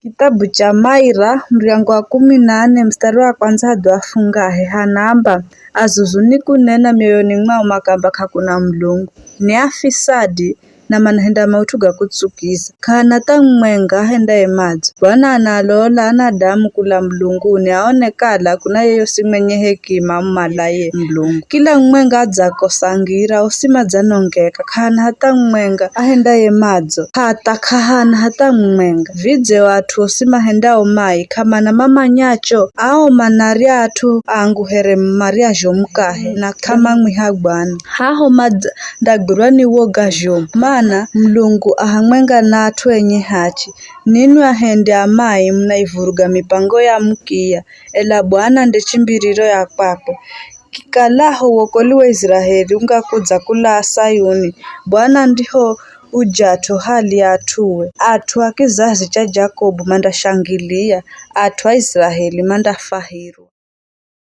Kitabu cha Maira mriango wa 14 mstari wa kwanza hadi wa fungahe hanamba azuzuni kunena mioyoni mwao makamba hakuna Mlungu ni afisadi na manahenda mautu ga kutsukiza kana tamwenga henda emadzo Bwana analola anadamu kula Mlunguni aonekala kuna yeyo simwenye hekima mmalaye Mlungu kila mwenga adzakosangira usimadzanongeka kana hata mwenga ahenda emadzo hata kahana hata mwenga vidze watu usimahenda omai kama na mama nyacho ao manaria atu angu here maria jomukahe na kama mwiha Bwana haho madagburani woga jomu mana Mlungu ahamwenga na atu enye hachi ninu ahende amai mnaivuruga mipango ya mkia ela Bwana ndechimbiriro ya kwako kikalaho wokoliwe Israeli ungakudza kula Sayuni Bwana ndiho ujato hali atuwe atu kizazi cha Jacob mandashangilia atu Israeli mandafahiru